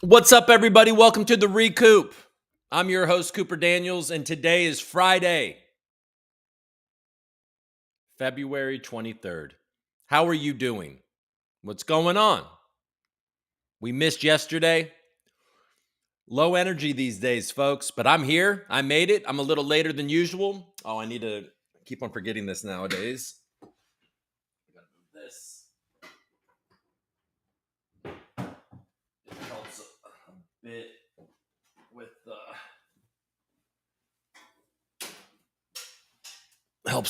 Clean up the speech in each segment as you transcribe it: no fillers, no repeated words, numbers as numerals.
What's up, everybody? Welcome to the ReCoop. I'm your host, Cooper Daniels, and today is Friday, February 23rd. How are you doing? What's going on? We missed yesterday. Low energy these days, folks, but I'm here. I made it. I'm a little later than usual. Oh, I need to keep on forgetting this nowadays. I gotta move this. It helps a bit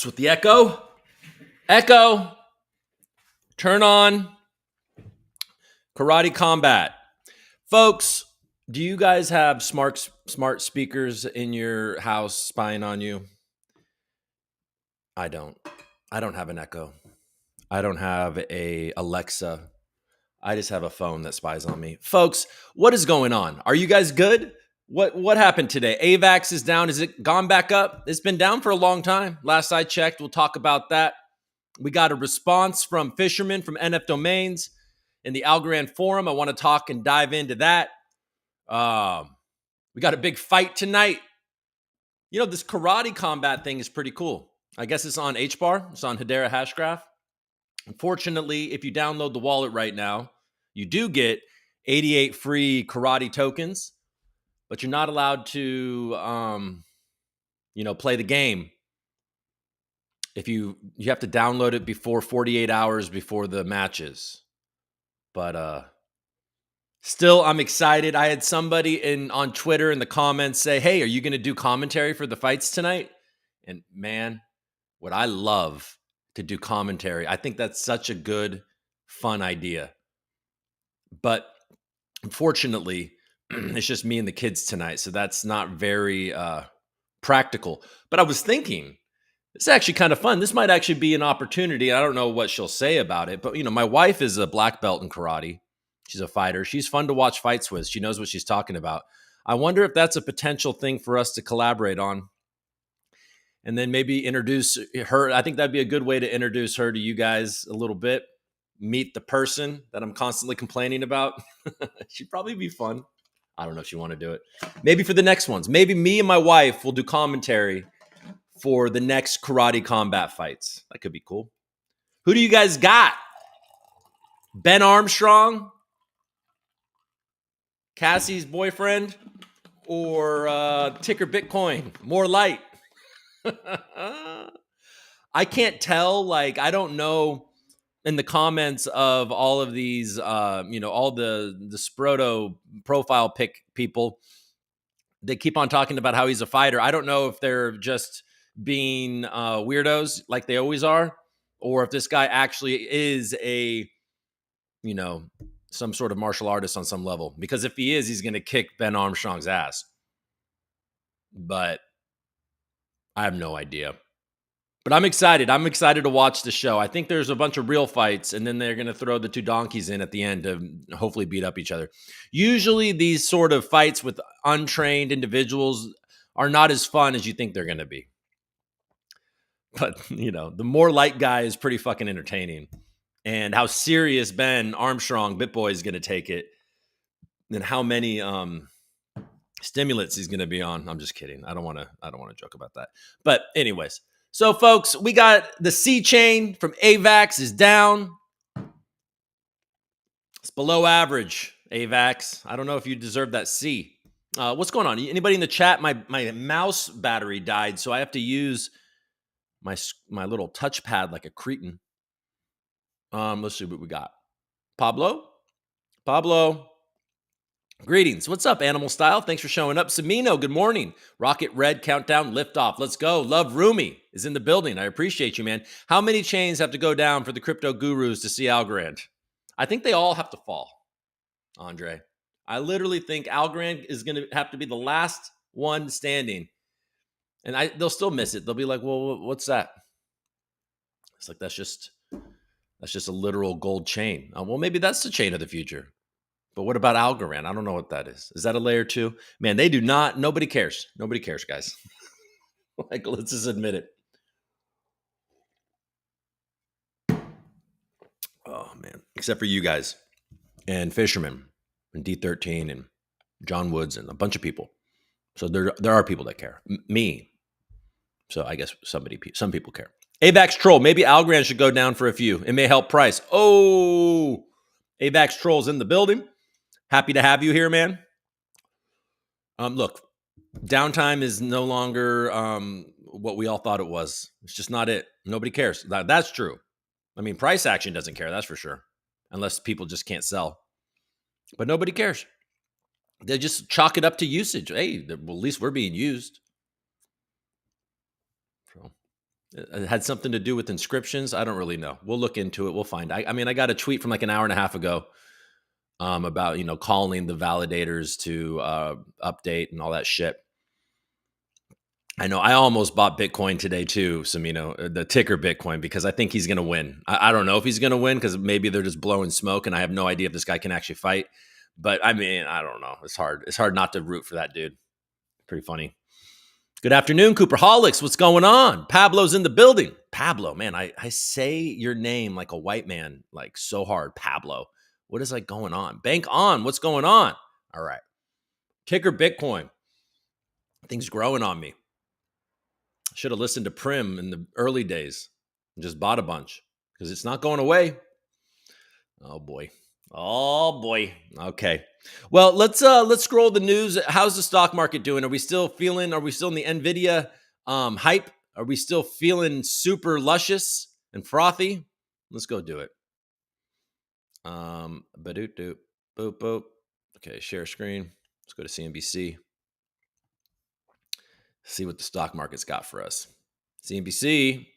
with the echo. Echo, turn on Karate Combat. Folks, do you guys have smart speakers in your house spying on you? I don't. I don't have an Echo. I don't have a Alexa. I just have a phone that spies on me. Folks, what is going on? Are you guys good? What happened today? AVAX is down. Has it gone back up? It's been down for a long time. Last I checked, we'll talk about that. We got a response from Fisherman from NF Domains in the Algorand forum. I want to talk and dive into that. We got a big fight tonight. You know, this karate combat thing is pretty cool. I guess it's on HBAR. It's on Hedera Hashgraph. Unfortunately, if you download the wallet right now, you do get 88 free karate tokens, but you're not allowed to, play the game. If you have to download it before 48 hours before the matches. But still, I'm excited. I had somebody on Twitter in the comments say, "Hey, are you going to do commentary for the fights tonight?" And man, would I love to do commentary. I think that's such a good, fun idea. But unfortunately, it's just me and the kids tonight, so that's not very practical. But I was thinking, it's actually kind of fun. This might actually be an opportunity. I don't know what she'll say about it, but my wife is a black belt in karate. She's a fighter. She's fun to watch fights with. She knows what she's talking about. I wonder if that's a potential thing for us to collaborate on. And then maybe introduce her. I think that'd be a good way to introduce her to you guys a little bit. Meet the person that I'm constantly complaining about. She'd probably be fun. I don't know if you want to do it. Maybe for the next ones. Maybe me and my wife will do commentary for the next karate combat fights. That could be cool. Who do you guys got? Ben Armstrong? Cassie's boyfriend? Or Ticker Bitcoin? More light. I can't tell. I don't know in the comments of all of these, all the Sproto profile pick people, they keep on talking about how he's a fighter. I don't know if they're just being weirdos like they always are, or if this guy actually is some sort of martial artist on some level. Because if he is, he's going to kick Ben Armstrong's ass. But I have no idea. But I'm excited. I'm excited to watch the show. I think there's a bunch of real fights, and then they're going to throw the two donkeys in at the end to hopefully beat up each other. Usually these sort of fights with untrained individuals are not as fun as you think they're going to be. But, the more light guy is pretty fucking entertaining. And how serious Ben Armstrong, BitBoy, is going to take it, and how many stimulants he's going to be on. I'm just kidding. I don't want to joke about that. But anyways, so folks, we got the C chain from AVAX is down. It's below average, AVAX. I don't know if you deserve that C. What's going on? Anybody in the chat? My mouse battery died, so I have to use my little touchpad like a cretin. Let's see what we got. Pablo, greetings. What's up, Animal Style? Thanks for showing up. Samino, good morning. Rocket Red Countdown Liftoff. Let's go. Love Roomy is in the building. I appreciate you, man. How many chains have to go down for the crypto gurus to see Algorand? I think they all have to fall, Andre. I literally think Algorand is going to have to be the last one standing. And they'll still miss it. They'll be like, well, what's that? It's like, that's just a literal gold chain. Well, maybe that's the chain of the future. But what about Algorand? I don't know what that is. Is that a layer 2? Man, they do not. Nobody cares. Nobody cares, guys. Let's just admit it. Oh, man. Except for you guys and Fisherman. and D13 and John Woods and a bunch of people. So there are people that care. Me. So I guess some people care. AVAX troll. Maybe Algorand should go down for a few. It may help price. Oh, AVAX troll's in the building. Happy to have you here, man. Look, downtime is no longer what we all thought it was. It's just not it. Nobody cares. That's true. I mean, price action doesn't care, that's for sure, unless people just can't sell. But nobody cares. They just chalk it up to usage. Hey, well, at least we're being used. So it had something to do with inscriptions. I don't really know. We'll look into it. We'll find. I mean, I got a tweet from like an hour and a half ago about calling the validators to update and all that shit. I know I almost bought Bitcoin today too, Samino, the ticker Bitcoin, because I think he's going to win. I don't know if he's going to win because maybe they're just blowing smoke and I have no idea if this guy can actually fight. But I mean, I don't know. It's hard. It's hard not to root for that dude. Pretty funny. Good afternoon, Cooperholics. What's going on? Pablo's in the building. Pablo, man, I say your name like a white man, like so hard. Pablo. What is like going on? Bank on. What's going on? All right. Ticker Bitcoin. Things growing on me. Should have listened to Prim in the early days and just bought a bunch because it's not going away. Oh boy. Okay. Well, let's scroll the news. How's the stock market doing? Are we still in the Nvidia hype? Are we still feeling super luscious and frothy? Let's go do it. Boop boop. Okay, share screen. Let's go to CNBC. See what the stock market's got for us. CNBC,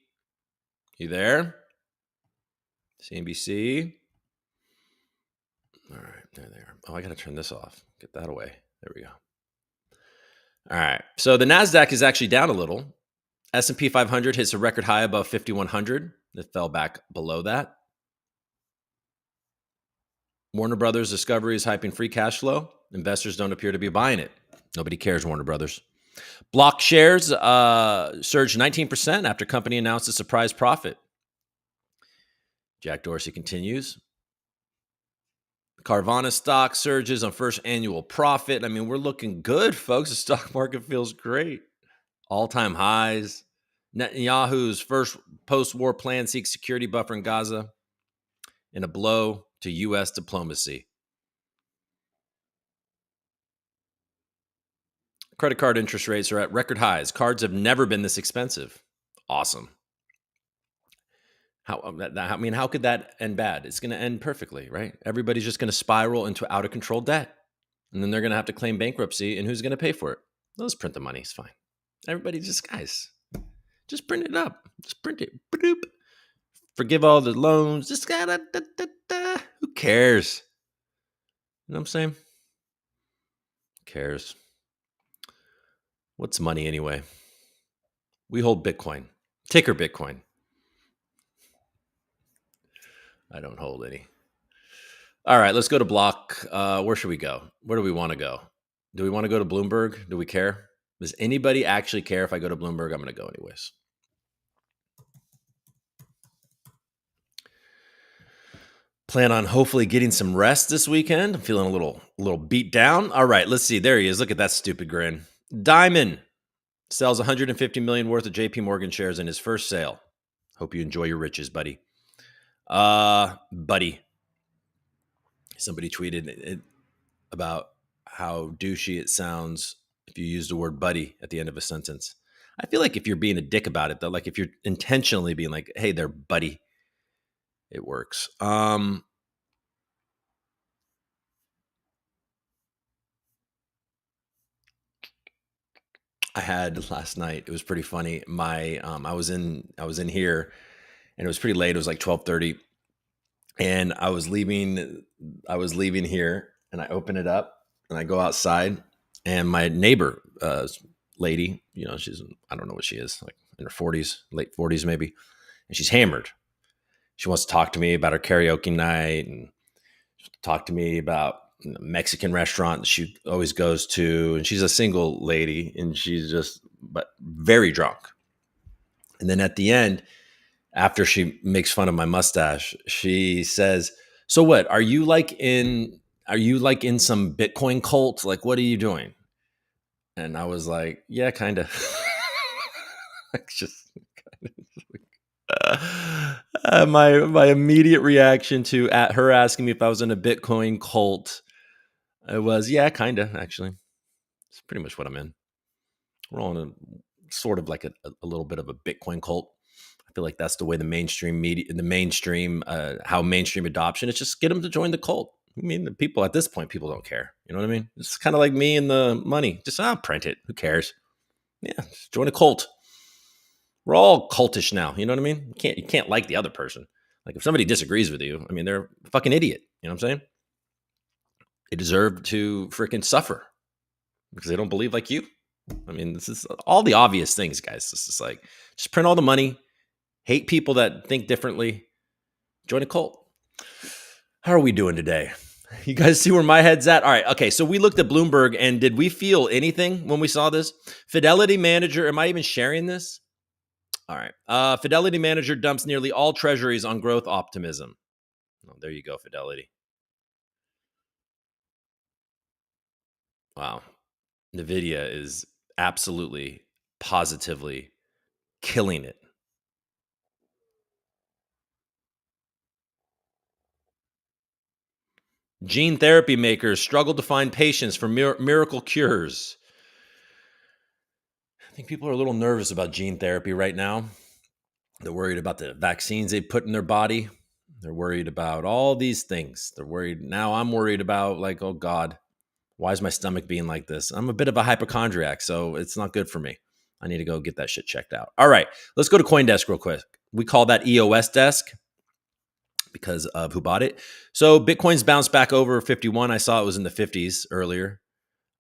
you there? CNBC. All right, there. Oh, I got to turn this off. Get that away. There we go. All right. So the NASDAQ is actually down a little. S&P 500 hits a record high above 5,100. It fell back below that. Warner Brothers Discovery is hyping free cash flow. Investors don't appear to be buying it. Nobody cares, Warner Brothers. Block shares surged 19% after company announced a surprise profit. Jack Dorsey continues. Carvana stock surges on first annual profit. I mean, we're looking good, folks. The stock market feels great. All-time highs. Netanyahu's first post-war plan seeks security buffer in Gaza in a blow to U.S. diplomacy. Credit card interest rates are at record highs. Cards have never been this expensive. Awesome. How could that end bad? It's going to end perfectly, right? Everybody's just going to spiral into out of control debt. And then they're going to have to claim bankruptcy. And who's going to pay for it? Let's print the money. It's fine. Everybody just print it up. Just print it. Bloop. Forgive all the loans. Just who cares? You know what I'm saying? Who cares? What's money anyway? We hold Bitcoin. Ticker Bitcoin. I don't hold any. All right, let's go to Block. Where should we go? Where do we want to go? Do we want to go to Bloomberg? Do we care? Does anybody actually care if I go to Bloomberg? I'm going to go anyways. Plan on hopefully getting some rest this weekend. I'm feeling a little beat down. All right, let's see. There he is. Look at that stupid grin. Diamond sells 150 million worth of JP Morgan shares in his first sale. Hope you enjoy your riches, buddy. Buddy. Somebody tweeted about how douchey it sounds if you use the word buddy at the end of a sentence. I feel like if you're being a dick about it, though, like if you're intentionally being like, hey there, buddy, it works. I had last night, it was pretty funny. I was in here and it was pretty late. It was like 12:30 and I was leaving here and I open it up and I go outside and my neighbor, lady, she's, I don't know what she is, like in her 40s, late 40s maybe. And she's hammered. She wants to talk to me about her karaoke night and talk to me about a Mexican restaurant that she always goes to. And she's a single lady and she's but very drunk. And then at the end, after she makes fun of my mustache, she says, so what, are you like in, are you like in some Bitcoin cult? Like, what are you doing? And I was like, yeah, kind of. Like, just my immediate reaction to at her asking me if I was in a Bitcoin cult, it was, yeah, kind of, actually. It's pretty much what I'm in. We're all in a sort of like a little bit of a Bitcoin cult. I feel like that's the way the mainstream media, the mainstream, how mainstream adoption is, just get them to join the cult. I mean, the people at this point, people don't care. You know what I mean? It's kind of like me and the money. Just print it. Who cares? Yeah, just join a cult. We're all cultish now. You know what I mean? You can't like the other person. Like if somebody disagrees with you, I mean, they're a fucking idiot. You know what I'm saying? They deserve to freaking suffer because they don't believe like you. I mean, this is all the obvious things, guys. This is like just print all the money, hate people that think differently, join a cult. How are we doing today? You guys see where my head's at? All right. Okay. So we looked at Bloomberg, and did we feel anything when we saw this? Fidelity Manager, am I even sharing this? All right. Fidelity Manager dumps nearly all treasuries on growth optimism. Oh, there you go, Fidelity. Wow. NVIDIA is absolutely, positively killing it. Gene therapy makers struggle to find patients for miracle cures. I think people are a little nervous about gene therapy right now. They're worried about the vaccines they put in their body. They're worried about all these things. They're worried. Now I'm worried about, like, oh God, why is my stomach being like this? I'm a bit of a hypochondriac, so it's not good for me. I need to go get that shit checked out. All right, let's go to CoinDesk real quick. We call that EOS desk because of who bought it. So Bitcoin's bounced back over 51. I saw it was in the 50s earlier.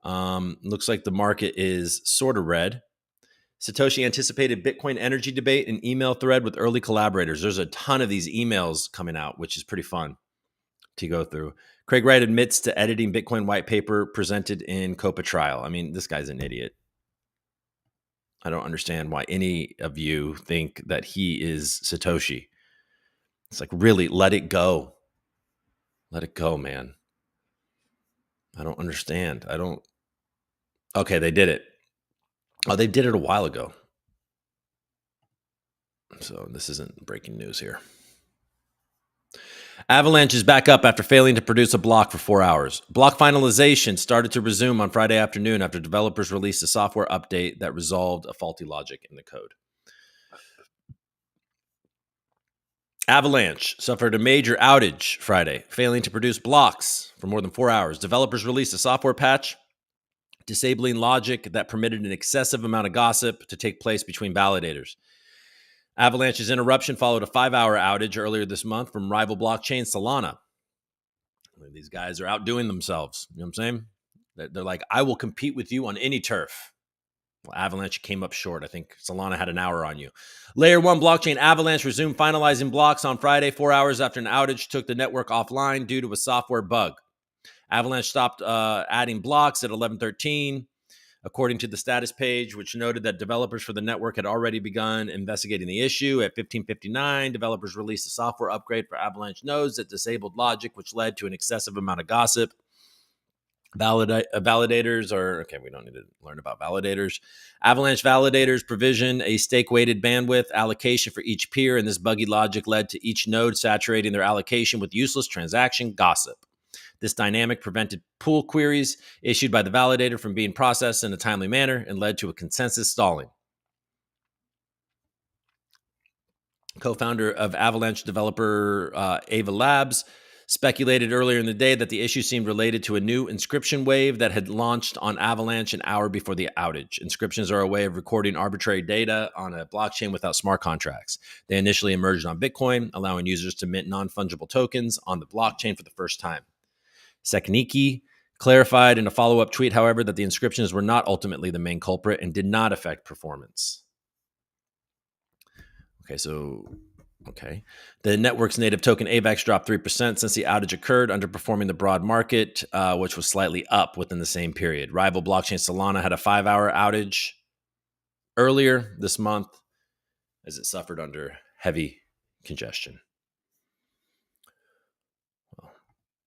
Looks like the market is sort of red. Satoshi anticipated Bitcoin energy debate and email thread with early collaborators. There's a ton of these emails coming out, which is pretty fun to go through. Craig Wright admits to editing Bitcoin white paper presented in COPA trial. I mean, this guy's an idiot. I don't understand why any of you think that he is Satoshi. It's like, really, let it go. Let it go, man. I don't understand. Okay, they did it. Oh, they did it a while ago. So this isn't breaking news here. Avalanche is back up after failing to produce a block for 4 hours. Block finalization started to resume on Friday afternoon after developers released a software update that resolved a faulty logic in the code. Avalanche suffered a major outage Friday, failing to produce blocks for more than 4 hours. Developers released a software patch disabling logic that permitted an excessive amount of gossip to take place between validators. Avalanche's interruption followed a 5-hour outage earlier this month from rival blockchain Solana. These guys are outdoing themselves. You know what I'm saying? They're like, I will compete with you on any turf. Well, Avalanche came up short. I think Solana had an hour on you. Layer 1 blockchain Avalanche resumed finalizing blocks on Friday, 4 hours after an outage took the network offline due to a software bug. Avalanche stopped adding blocks at 11:13. According to the status page, which noted that developers for the network had already begun investigating the issue. At 15:59, developers released a software upgrade for Avalanche nodes that disabled logic, which led to an excessive amount of gossip. Validators are, okay, we don't need to learn about validators. Avalanche validators provision a stake-weighted bandwidth allocation for each peer, and this buggy logic led to each node saturating their allocation with useless transaction gossip. This dynamic prevented pool queries issued by the validator from being processed in a timely manner and led to a consensus stalling. Co-founder of Avalanche developer Ava Labs speculated earlier in the day that the issue seemed related to a new inscription wave that had launched on Avalanche an hour before the outage. Inscriptions are a way of recording arbitrary data on a blockchain without smart contracts. They initially emerged on Bitcoin, allowing users to mint non-fungible tokens on the blockchain for the first time. Sekniki clarified in a follow-up tweet, however, that the inscriptions were not ultimately the main culprit and did not affect performance. Okay. The network's native token AVAX dropped 3% since the outage occurred, underperforming the broad market, which was slightly up within the same period. Rival blockchain Solana had a 5-hour outage earlier this month as it suffered under heavy congestion.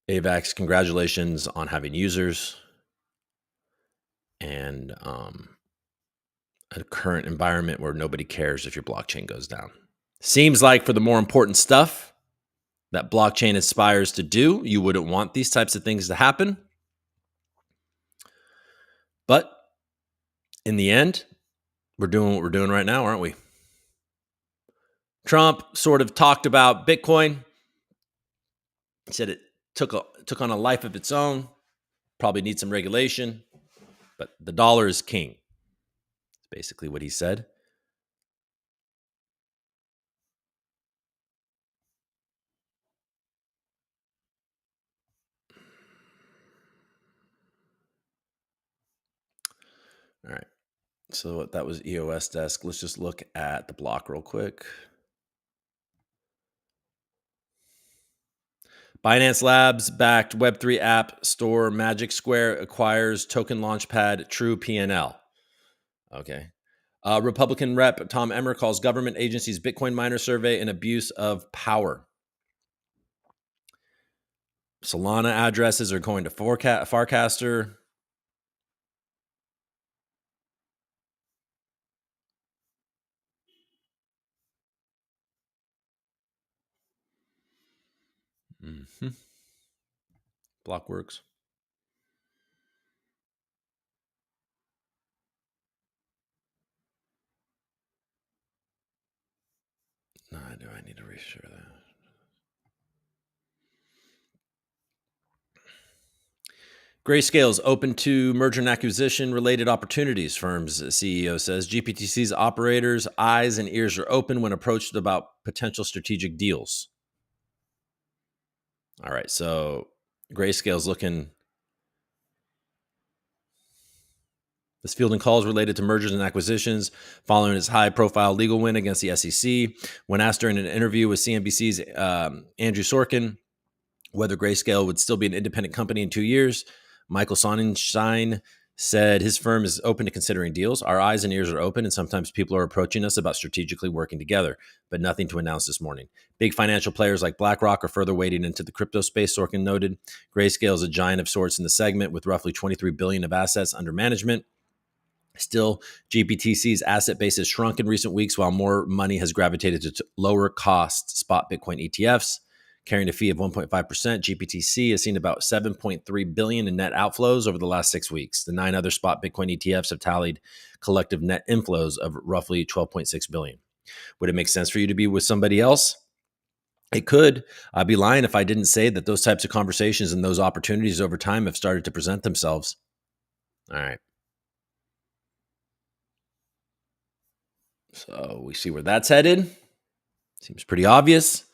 AVAX, congratulations on having users and a current environment where nobody cares if your blockchain goes down. Seems like for the more important stuff that blockchain aspires to do, you wouldn't want these types of things to happen. But in the end, we're doing what we're doing right now, aren't we? Trump sort of talked about Bitcoin. He said it took on a life of its own, probably needs some regulation, but the dollar is king. That's basically what he said. All right. So that was EOS desk. Let's just look at the block real quick. Binance Labs backed Web3 app store Magic Square acquires token launchpad True PNL. Okay. Republican Rep Tom Emmer calls government agencies Bitcoin miner survey an abuse of power. Solana addresses are going to Farcaster. Mm-hmm. Blockworks. No, do I need to reshare that? Grayscale is open to merger and acquisition related opportunities, firm's CEO says. GPTC's operators' eyes and ears are open when approached about potential strategic deals. All right, so Grayscale's looking. This fielding calls related to mergers and acquisitions following its high-profile legal win against the SEC. When asked during an interview with CNBC's Andrew Sorkin whether Grayscale would still be an independent company in 2 years, Michael Sonnenschein said his firm is open to considering deals. Our eyes and ears are open, and sometimes people are approaching us about strategically working together, but nothing to announce this morning. Big financial players like BlackRock are further wading into the crypto space, Sorkin noted. Grayscale is a giant of sorts in the segment with roughly $23 billion of assets under management. Still, GBTC's asset base has shrunk in recent weeks while more money has gravitated to lower cost spot Bitcoin ETFs. Carrying a fee of 1.5%, GPTC has seen about $7.3 billion in net outflows over the last 6 weeks. The 9 other spot Bitcoin ETFs have tallied collective net inflows of roughly $12.6 billion. Would it make sense for you to be with somebody else? It could. I'd be lying if I didn't say that those types of conversations and those opportunities over time have started to present themselves. All right. So we see where that's headed. Seems pretty obvious.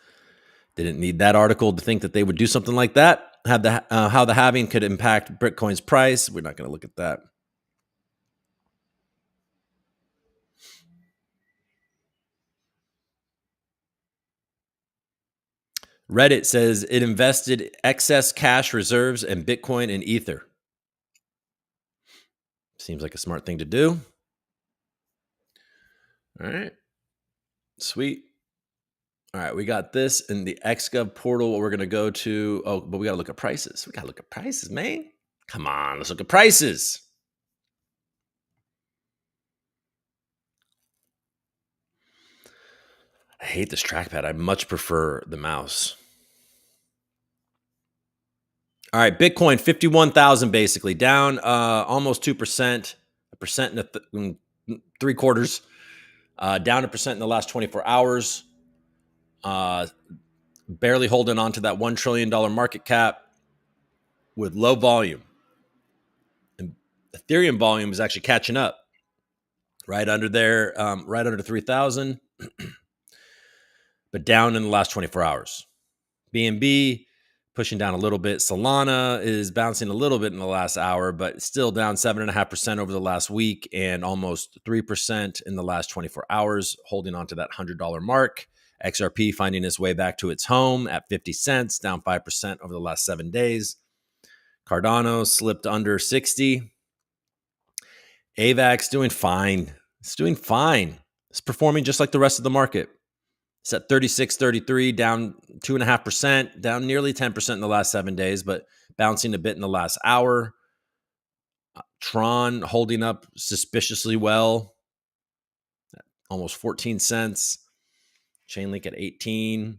Didn't need that article to think that they would do something like that. How the halving could impact Bitcoin's price. We're not going to look at that. Reddit says it invested excess cash reserves in Bitcoin and Ether. Seems like a smart thing to do. All right. Sweet. All right, we got this in the XGov portal. We're going to go to, but we got to look at prices. We got to look at prices, man. Come on, let's look at prices. I hate this trackpad. I much prefer the mouse. All right, Bitcoin 51,000 basically down almost 2%, a percent and 3/4, down 1% in the last 24 hours. Barely holding on to that $1 trillion market cap with low volume. And Ethereum volume is actually catching up right under there, right under 3,000, but down in the last 24 hours. BNB pushing down a little bit. Solana is bouncing a little bit in the last hour, but still down 7.5% over the last week and almost 3% in the last 24 hours, holding on to that $100 mark. XRP finding its way back to its home at 50 cents, down 5% over the last 7 days. Cardano slipped under 60. AVAX doing fine. It's doing fine. It's performing just like the rest of the market. It's at 36.33, down 2.5%, down nearly 10% in the last 7 days, but bouncing a bit in the last hour. Tron holding up suspiciously well, almost 14 cents. Chainlink at 18.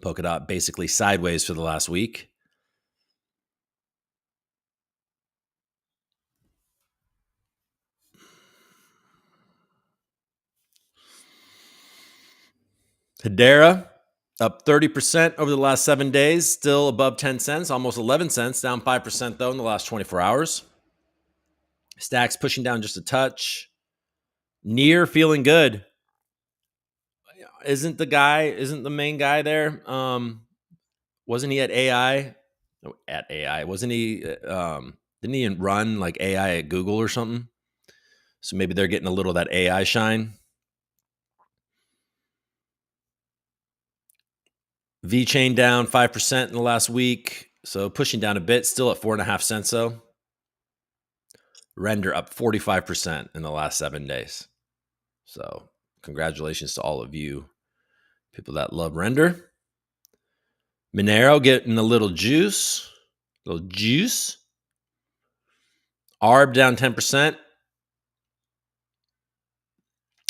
Polkadot basically sideways for the last week. Hedera up 30% over the last 7 days, still above 10 cents, almost 11 cents, down 5% though in the last 24 hours. Stacks pushing down just a touch. Near feeling good. Isn't the main guy there? Wasn't he at AI? No, at AI. Wasn't he didn't he run like AI at Google or something? So maybe they're getting a little of that AI shine. VeChain down 5% in the last week. So pushing down a bit, still at 4.5 cents though. Render up 45% in the last 7 days. So congratulations to all of you people that love Render. Monero getting a little juice. ARB down 10%.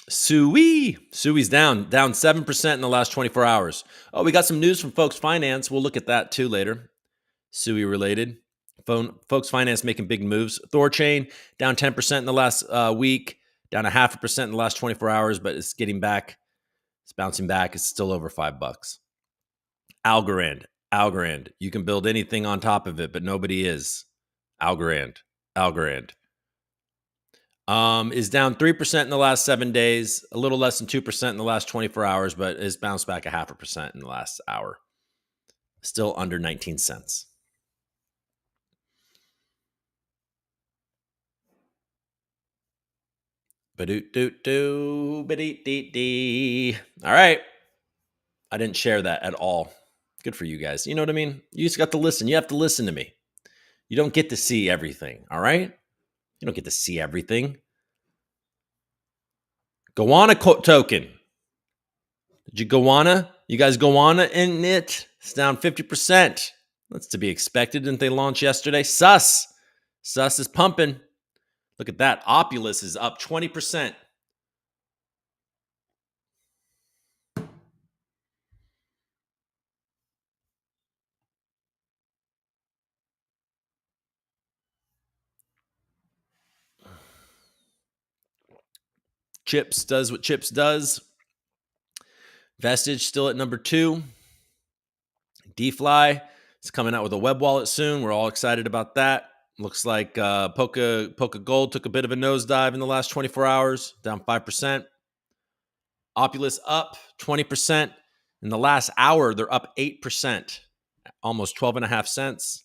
Sui's down 7% in the last 24 hours. Oh, we got some news from Folks Finance. We'll look at that too later. Sui related. Folks Finance making big moves. Thorchain down 10% in the last week, down 0.5% in the last 24 hours, but it's getting back. It's bouncing back. It's still over $5. Algorand. You can build anything on top of it, but nobody is. Algorand. Is down 3% in the last 7 days, a little less than 2% in the last 24 hours, but is bounced back 0.5% in the last hour. Still under 19 cents. All right. I didn't share that at all. Good for you guys. You know what I mean? You just got to listen. You have to listen to me. You don't get to see everything, all right? You don't get to see everything. Goanna token. Did you Goanna? You guys Goanna in it? It's down 50%. That's to be expected. Didn't they launch yesterday? Sus is pumping. Look at that. Opulus is up 20%. Chips does what Chips does. Vestige still at number 2. DFly is coming out with a web wallet soon. We're all excited about that. Looks like Polka Gold took a bit of a nosedive in the last 24 hours, down 5%. Opulus up 20%. In the last hour, they're up 8%, almost 12.5 cents.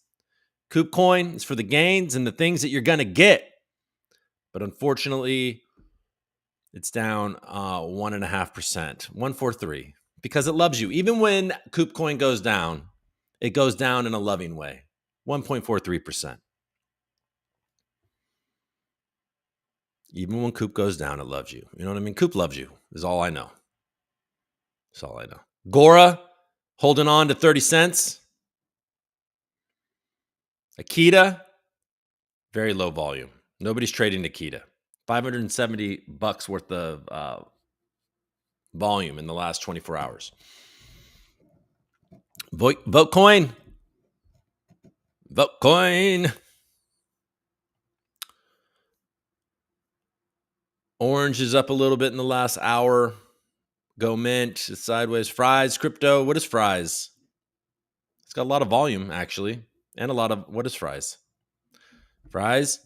KubeCoin is for the gains and the things that you're going to get. But unfortunately, it's down 1.5%, 143, because it loves you. Even when KubeCoin goes down, it goes down in a loving way, 1.43%. Even when Coop goes down, it loves you. You know what I mean? Coop loves you is all I know. That's all I know. GORA holding on to 30 cents. Akita, very low volume. Nobody's trading Akita. $570 worth of volume in the last 24 hours. Votecoin. Orange is up a little bit in the last hour. Go Mint, it's sideways. Fries, crypto. What is Fries? It's got a lot of volume, actually. And a lot of, what is Fries? Fries?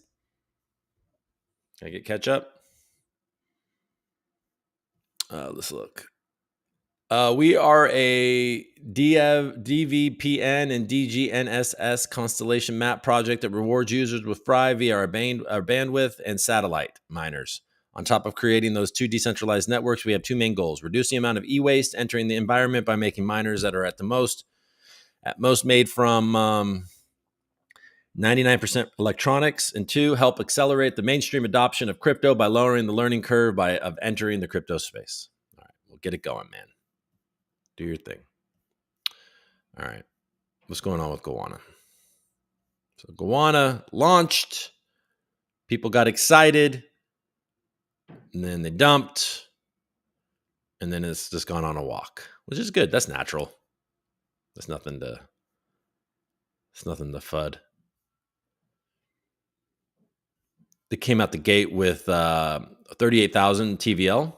Can I get ketchup? Let's look. We are a DVPN and DGNSS constellation map project that rewards users with Fry via our bandwidth and satellite miners. On top of creating those 2 decentralized networks, we have 2 main goals: reducing the amount of e-waste entering the environment by making miners that are at most made from 99% electronics, and 2, help accelerate the mainstream adoption of crypto by lowering the learning curve of entering the crypto space. All right, we'll Get it going, man. Do your thing. All right. What's going on with Goana? So Goana launched. People got excited. And then they dumped. And then it's just gone on a walk, which is good. That's natural. It's nothing to FUD. They came out the gate with 38,000 TVL,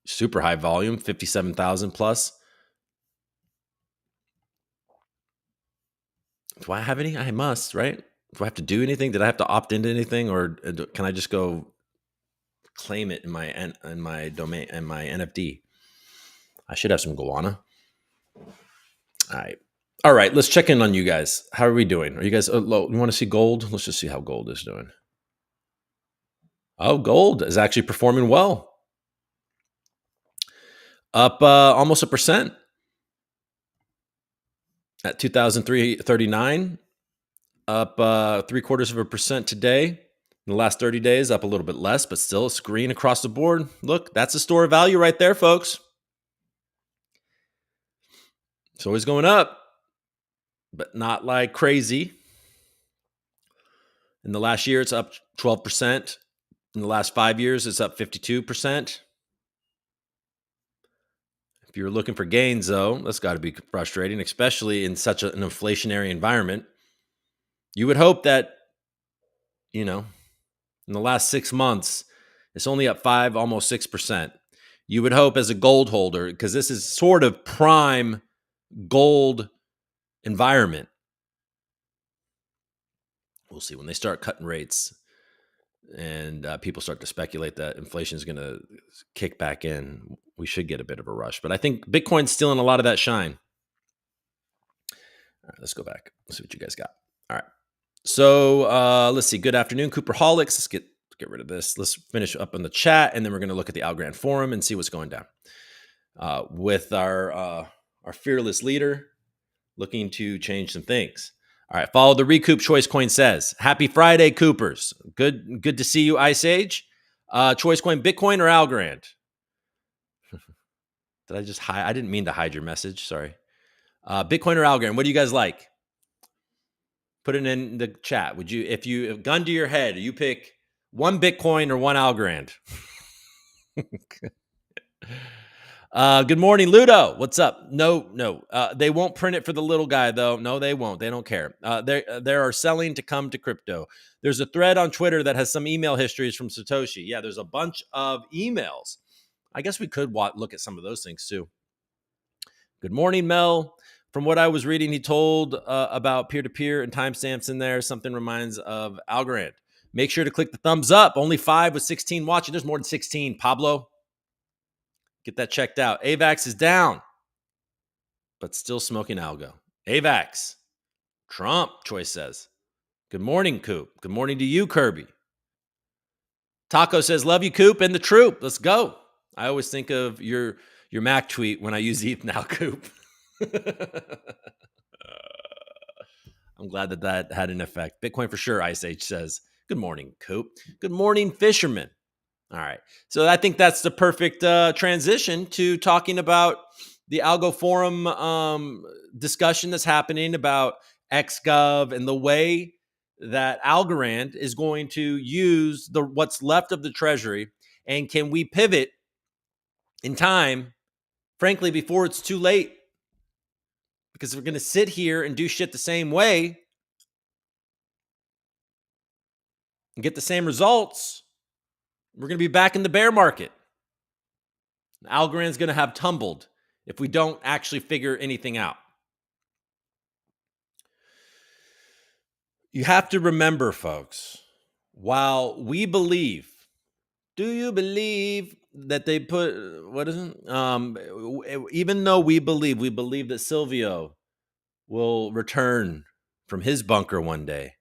super high volume, 57,000 plus. Do I have any? I must, right? Do I have to do anything? Did I have to opt into anything, or can I just go claim it in my domain and my NFT? I should have some Goana. All right. Let's check in on you guys. How are we doing? Are you guys low? You want to see gold? Let's just see how gold is doing. Oh, gold is actually performing well. Up almost 1% at 2,339. Up 0.75% today. In the last 30 days, up a little bit less, but still it's green across the board. Look, that's a store of value right there, folks. It's always going up, but not like crazy. In the last year, it's up 12%. In the last 5 years, it's up 52%. If you're looking for gains, though, that's got to be frustrating, especially in such an inflationary environment. You would hope that, in the last 6 months, it's only up 5, almost 6%. You would hope as a gold holder, because this is sort of prime gold environment. We'll see when they start cutting rates and people start to speculate that inflation is going to kick back in. We should get a bit of a rush, but I think Bitcoin's still in a lot of that shine. All right, let's go back. Let's see what you guys got. All right. So let's see. Good afternoon, Cooperholics. Let's get rid of this. Let's finish up on the chat, and then we're going to look at the Algorand forum and see what's going down with our fearless leader looking to change some things. All right, follow the ReCoop Choice Coin says. Happy Friday, Coopers. Good to see you, Ice Age. Choice Coin, Bitcoin or Algorand? Did I just hide? I didn't mean to hide your message. Sorry. Bitcoin or Algorand? What do you guys like? Put it in the chat. Would you, if you gun to your head, you pick one Bitcoin or one Algorand? Good morning, Ludo. What's up? No. They won't print it for the little guy, though. No, they won't. They don't care. They are selling to come to crypto. There's a thread on Twitter that has some email histories from Satoshi. Yeah, there's a bunch of emails. I guess we could look at some of those things, too. Good morning, Mel. From what I was reading, he told about peer-to-peer and timestamps in there. Something reminds of Algorand. Make sure to click the thumbs up. Only 5 with 16 watching. There's more than 16, Pablo. Get that checked out. AVAX is down, but still smoking algo. AVAX. Trump, Choice says. Good morning, Coop. Good morning to you, Kirby. Taco says, love you, Coop, and the troop. Let's go. I always think of your Mac tweet when I use ETH now, Coop. I'm glad that had an effect. Bitcoin for sure, Ice Age says. Good morning, Coop. Good morning, Fisherman. All right. So I think that's the perfect transition to talking about the Algo Forum discussion that's happening about XGov and the way that Algorand is going to use what's left of the treasury. And can we pivot in time, frankly, before it's too late? Because if we're going to sit here and do shit the same way and get the same results, we're going to be back in the bear market. Algorand's going to have tumbled if we don't actually figure anything out. You have to remember, folks, while we believe, do you believe that they put, what is it? Even though we believe that Silvio will return from his bunker one day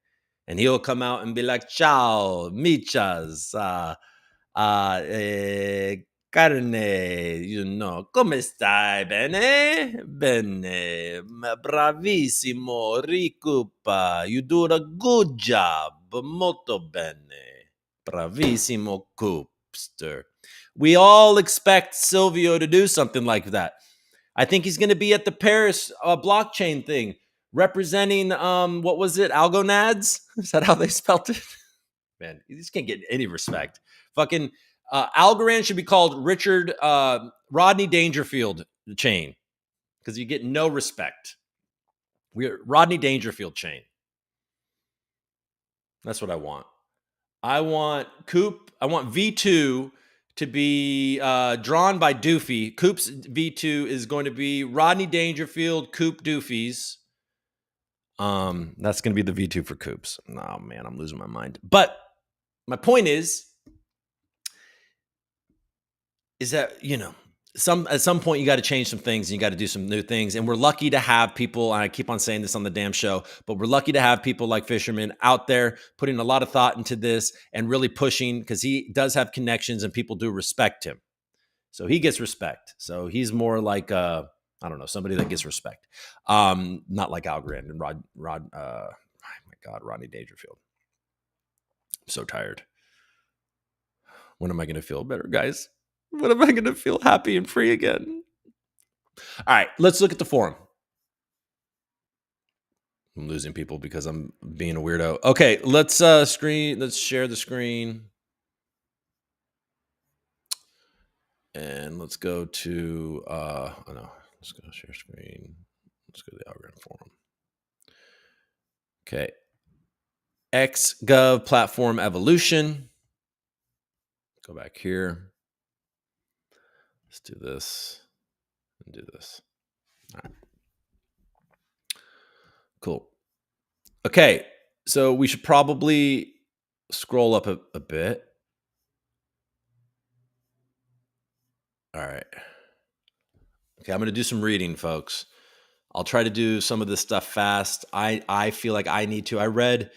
and he'll come out and be like, ciao, michas, carne, come stai? Bene? Bene. Bravissimo, ReCoop. You do a good job. Molto bene. Bravissimo, Coop. Coopster. We all expect Silvio to do something like that. I think he's going to be at the Paris blockchain thing, representing what was it, Algonads? Is that how they spelt it? Man, you just can't get any respect. Fucking Algorand should be called Richard Rodney Dangerfield chain because you get no respect. We're Rodney Dangerfield chain. That's what I want. I want Coop. I want V2 to be drawn by Doofy. Coop's V2 is going to be Rodney Dangerfield, Coop Doofies. That's going to be the V2 for Coops. Oh man, I'm losing my mind. But my point is that, you know, at some point you got to change some things and you got to do some new things. And we're lucky to have people, and I keep on saying this on the damn show, but we're lucky to have people like Fisherman out there putting a lot of thought into this and really pushing, because he does have connections and people do respect him. So he gets respect. So he's more like, I don't know, somebody that gets respect. Not like Algorand and oh my God, Rodney Dangerfield. I'm so tired. When am I going to feel better, guys? When am I going to feel happy and free again? All right, let's look at the forum. I'm losing people because I'm being a weirdo. Okay, let's share the screen. And let's go to let's go share screen. Let's go to the Algorand forum. Okay. XGov platform evolution. Go back here. Let's do this and do this. All right. Cool. Okay. So we should probably scroll up a bit. All right. Okay. I'm going to do some reading, folks. I'll try to do some of this stuff fast. I feel like I need to. I read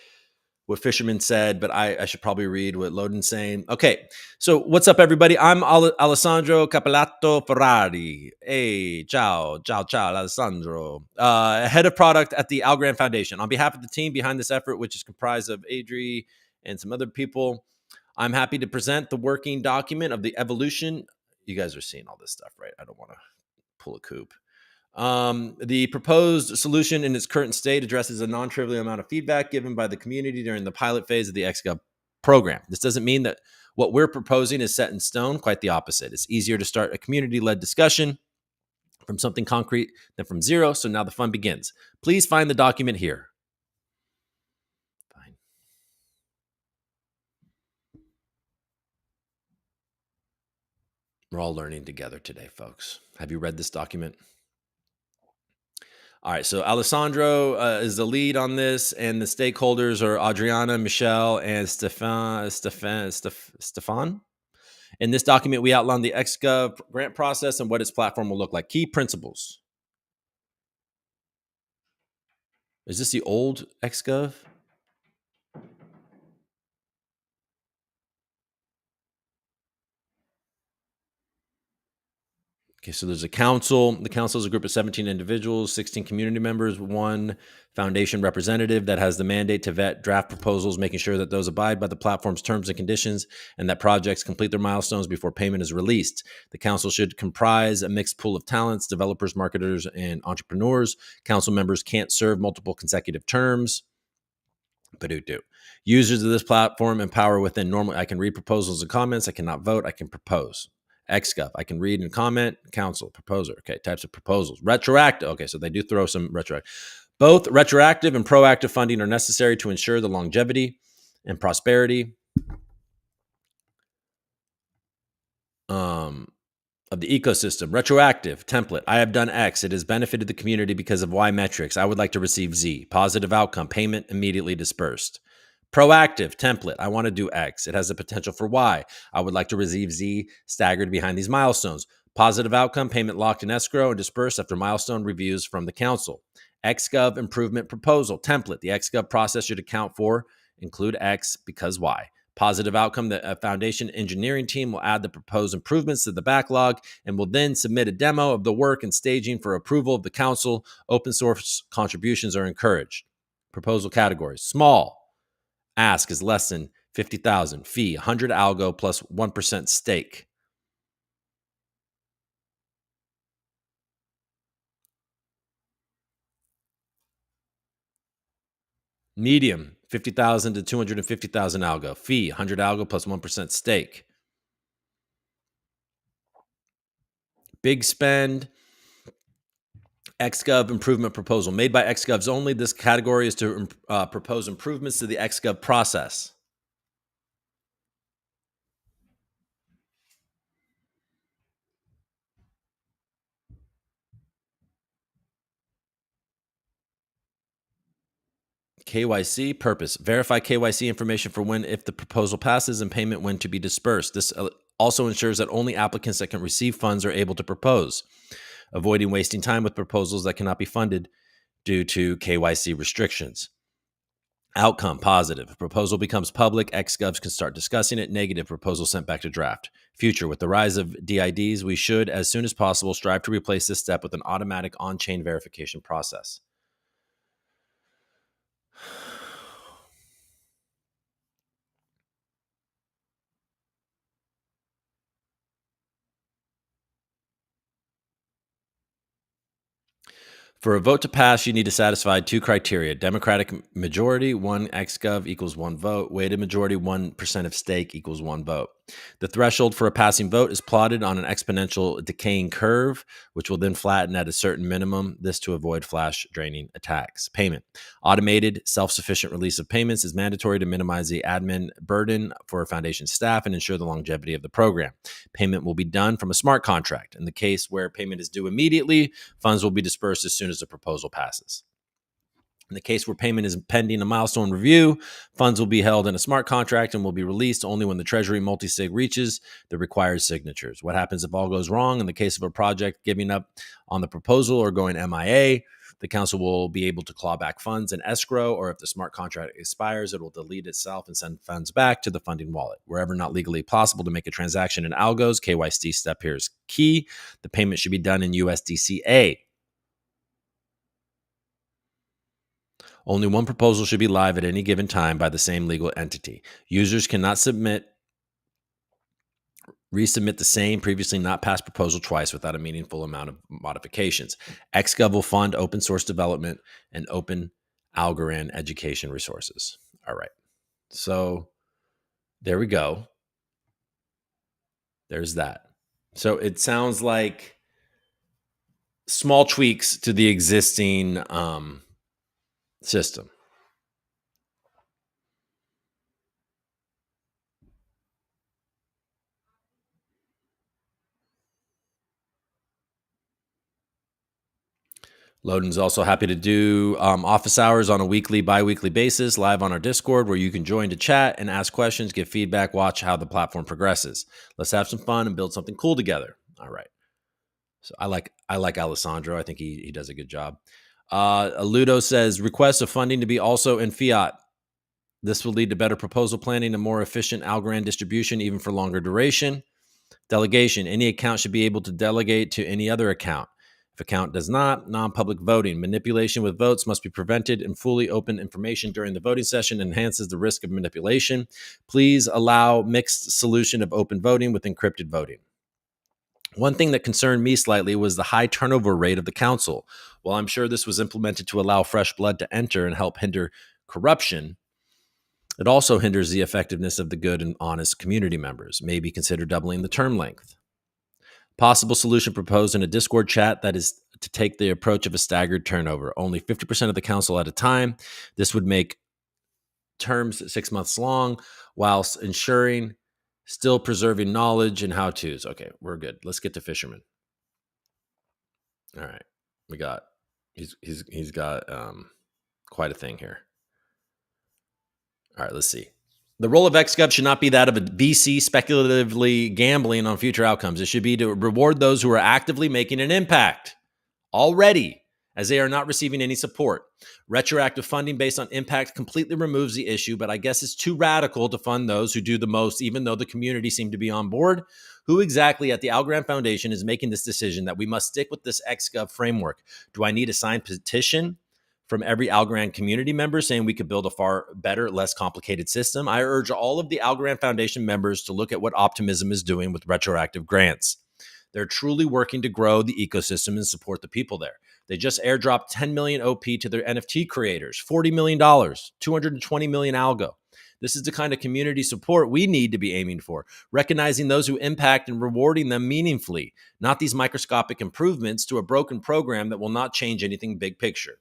what Fisherman said, but I should probably read what Loden's saying. Okay, so what's up, everybody? I'm Alessandro Capelato Ferrari. Hey, ciao, Alessandro. Head of product at the Algorand Foundation. On behalf of the team behind this effort, which is comprised of Adri and some other people, I'm happy to present the working document of the evolution. You guys are seeing all this stuff, right? I don't want to pull a Coop. The proposed solution in its current state addresses a non-trivial amount of feedback given by the community during the pilot phase of the XGov program. This doesn't mean that what we're proposing is set in stone. Quite the opposite. It's easier to start a community-led discussion from something concrete than from zero. So now the fun begins. Please find the document here. Fine. We're all learning together today, folks. Have you read this document? All right, so Alessandro is the lead on this, and the stakeholders are Adriana, Michelle, and Stefan. In this document, we outline the XGov grant process and what its platform will look like. Key principles. Is this the old XGov? Okay, so there's a council. The council is a group of 17 individuals, 16 community members, 1 foundation representative that has the mandate to vet draft proposals, making sure that those abide by the platform's terms and conditions and that projects complete their milestones before payment is released. The council should comprise a mixed pool of talents, developers, marketers, and entrepreneurs. Council members can't serve multiple consecutive terms. Users of this platform empower within normal. I can read proposals and comments. I cannot vote. I can propose. XGov, I can read and comment. Council, proposer. Okay, types of proposals. Retroactive. Okay, so they do throw some retroactive. Both retroactive and proactive funding are necessary to ensure the longevity and prosperity of the ecosystem. Retroactive template. I have done X. It has benefited the community because of Y metrics. I would like to receive Z. Positive outcome. Payment immediately dispersed. Proactive template. I want to do X. It has the potential for Y. I would like to receive Z staggered behind these milestones. Positive outcome, payment locked in escrow and dispersed after milestone reviews from the council. XGov improvement proposal template. The XGov process should include X because Y. Positive outcome, the foundation engineering team will add the proposed improvements to the backlog and will then submit a demo of the work and staging for approval of the council. Open source contributions are encouraged. Proposal categories. Small. Ask is less than 50,000. Fee, 100 algo plus 1% stake. Medium, 50,000 to 250,000 algo. Fee, 100 algo plus 1% stake. Big spend, XGov improvement proposal. Made by XGovs only. This category is to propose improvements to the XGov process. KYC purpose. Verify KYC information for when, if the proposal passes, and payment when to be dispersed. This also ensures that only applicants that can receive funds are able to propose, avoiding wasting time with proposals that cannot be funded due to KYC restrictions. Outcome positive. If proposal becomes public, XGovs can start discussing it. Negative, proposal sent back to draft. Future, with the rise of DIDs, we should, as soon as possible, strive to replace this step with an automatic on-chain verification process. For a vote to pass, you need to satisfy two criteria. Democratic majority, 1 XGov equals 1 vote. Weighted majority, 1% of stake equals 1 vote. The threshold for a passing vote is plotted on an exponential decaying curve, which will then flatten at a certain minimum, this to avoid flash draining attacks. Payment. Automated, self-sufficient release of payments is mandatory to minimize the admin burden for foundation staff and ensure the longevity of the program. Payment will be done from a smart contract. In the case where payment is due immediately, funds will be dispersed as soon as the proposal passes. In the case where payment is pending a milestone review, funds will be held in a smart contract and will be released only when the Treasury multi-sig reaches the required signatures. What happens if all goes wrong? In the case of a project giving up on the proposal or going MIA, the council will be able to claw back funds in escrow, or if the smart contract expires, it will delete itself and send funds back to the funding wallet. Wherever not legally possible to make a transaction in algos, KYC step here is key. The payment should be done in USDCA. Only one proposal should be live at any given time by the same legal entity. Users cannot resubmit the same previously not passed proposal twice without a meaningful amount of modifications. XGov will fund open source development and open Algorand education resources. All right. So there we go. There's that. So it sounds like small tweaks to the existing system. Loden's also happy to do office hours on a weekly, bi-weekly basis, live on our Discord, where you can join to chat and ask questions, give feedback, watch how the platform progresses. Let's have some fun and build something cool together. All right. So I like Alessandro. I think he does a good job. Ludo says, request of funding to be also in fiat. This will lead to better proposal planning and more efficient Algorand distribution, even for longer duration. Delegation. Any account should be able to delegate to any other account. If account does not, non-public voting. Manipulation with votes must be prevented, and fully open information during the voting session enhances the risk of manipulation. Please allow mixed solution of open voting with encrypted voting. One thing that concerned me slightly was the high turnover rate of the council. While I'm sure this was implemented to allow fresh blood to enter and help hinder corruption, it also hinders the effectiveness of the good and honest community members. Maybe consider doubling the term length. Possible solution proposed in a Discord chat that is to take the approach of a staggered turnover, only 50% of the council at a time. This would make terms 6 months long, whilst ensuring still preserving knowledge and how-tos. Okay, we're good. Let's get to Fisherman. All right, we got he's got quite a thing here. All right, let's see. The role of XGov should not be that of a VC speculatively gambling on future outcomes. It should be to reward those who are actively making an impact already, as they are not receiving any support. Retroactive funding based on impact completely removes the issue, but I guess it's too radical to fund those who do the most, even though the community seem to be on board. Who exactly at the Algorand Foundation is making this decision that we must stick with this XGov framework? Do I need a signed petition from every Algorand community member saying we could build a far better, less complicated system. I urge all of the Algorand Foundation members to look at what Optimism is doing with retroactive grants. They're truly working to grow the ecosystem and support the people there. They just airdropped 10 million OP to their NFT creators, $40 million, 220 million algo. This is the kind of community support we need to be aiming for, recognizing those who impact and rewarding them meaningfully, not these microscopic improvements to a broken program that will not change anything big picture.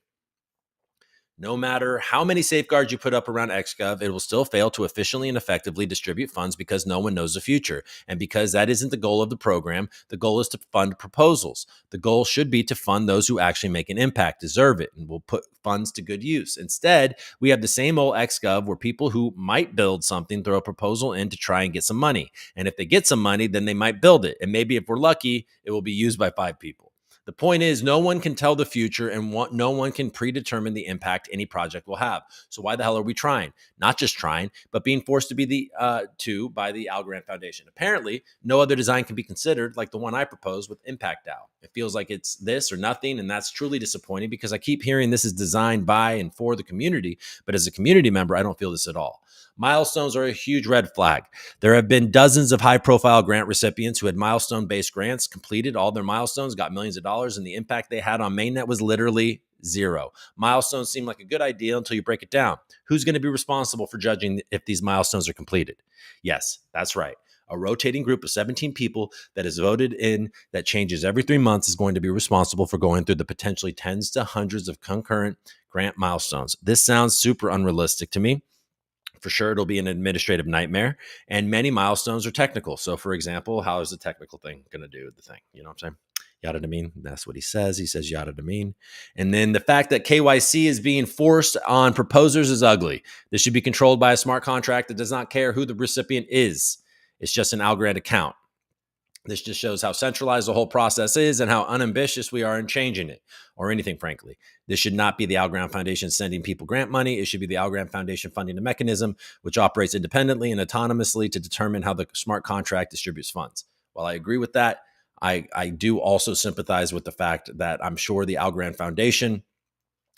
No matter how many safeguards you put up around XGov, it will still fail to efficiently and effectively distribute funds because no one knows the future. And because that isn't the goal of the program, the goal is to fund proposals. The goal should be to fund those who actually make an impact, deserve it, and will put funds to good use. Instead, we have the same old XGov where people who might build something throw a proposal in to try and get some money. And if they get some money, then they might build it. And maybe if we're lucky, it will be used by 5 people. The point is, no one can tell the future and no one can predetermine the impact any project will have. So why the hell are we trying? Not just trying, but being forced to be by the Algorand Foundation. Apparently, no other design can be considered like the one I proposed with Impact DAO. It feels like it's this or nothing, and that's truly disappointing because I keep hearing this is designed by and for the community, but as a community member, I don't feel this at all. Milestones are a huge red flag. There have been dozens of high-profile grant recipients who had milestone-based grants, completed all their milestones, got millions of dollars, and the impact they had on mainnet was literally zero. Milestones seem like a good idea until you break it down. Who's going to be responsible for judging if these milestones are completed? Yes, that's right. A rotating group of 17 people that is voted in that changes every 3 months is going to be responsible for going through the potentially tens to hundreds of concurrent grant milestones. This sounds super unrealistic to me. For sure, it'll be an administrative nightmare, and many milestones are technical. So, for example, how is the technical thing going to do the thing? You know what I'm saying? Yada to mean. That's what he says. He says yada to mean. And then the fact that KYC is being forced on proposers is ugly. This should be controlled by a smart contract that does not care who the recipient is. It's just an Algorand account. This just shows how centralized the whole process is and how unambitious we are in changing it, or anything, frankly. This should not be the Algorand Foundation sending people grant money. It should be the Algorand Foundation funding a mechanism which operates independently and autonomously to determine how the smart contract distributes funds. While I agree with that, I do also sympathize with the fact that I'm sure the Algorand Foundation,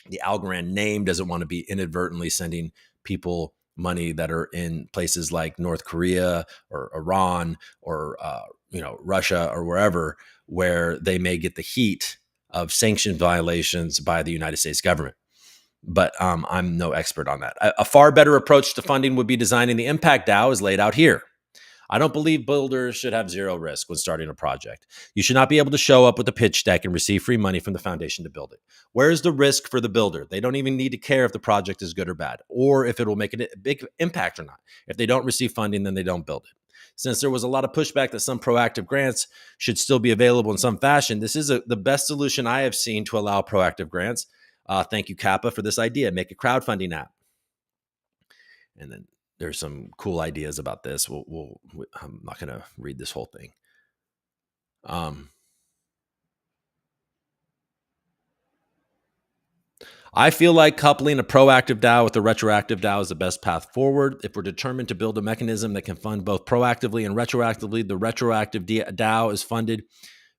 the Algorand name, doesn't want to be inadvertently sending people money that are in places like North Korea or Iran or Russia or wherever, where they may get the heat of sanction violations by the United States government. But I'm no expert on that. A far better approach to funding would be designing the impact DAO as laid out here. I don't believe builders should have zero risk when starting a project. You should not be able to show up with a pitch deck and receive free money from the foundation to build it. Where is the risk for the builder? They don't even need to care if the project is good or bad, or if it will make a big impact or not. If they don't receive funding, then they don't build it. Since there was a lot of pushback that some proactive grants should still be available in some fashion, this is the best solution I have seen to allow proactive grants. Thank you, Kappa, for this idea. Make a crowdfunding app. And then there's some cool ideas about this. I'm not going to read this whole thing. I feel like coupling a proactive DAO with a retroactive DAO is the best path forward. If we're determined to build a mechanism that can fund both proactively and retroactively, the retroactive DAO is funded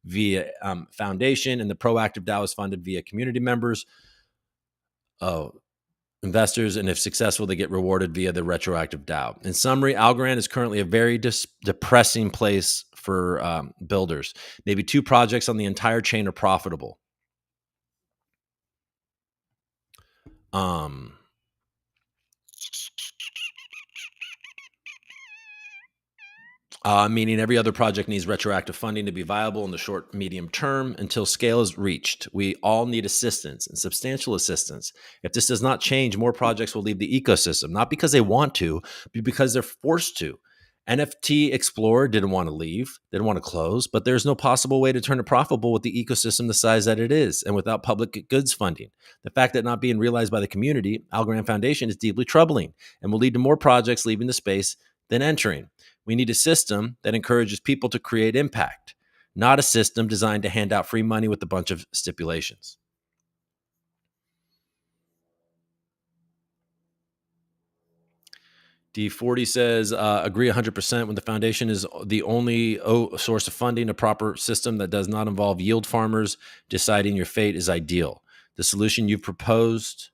via foundation, and the proactive DAO is funded via community members, investors, and if successful, they get rewarded via the retroactive DAO. In summary, Algorand is currently a very depressing place for builders. Maybe 2 projects on the entire chain are profitable. Meaning every other project needs retroactive funding to be viable in the short, medium term until scale is reached. We all need assistance and substantial assistance. If this does not change, more projects will leave the ecosystem, not because they want to, but because they're forced to. NFT Explorer didn't want to leave, didn't want to close, but there's no possible way to turn it profitable with the ecosystem the size that it is and without public goods funding. The fact that not being realized by the community, Algorand Foundation, is deeply troubling and will lead to more projects leaving the space than entering. We need a system that encourages people to create impact, not a system designed to hand out free money with a bunch of stipulations. D40 says, agree 100%. When the foundation is the only source of funding, a proper system that does not involve yield farmers deciding your fate is ideal. The solution you've proposed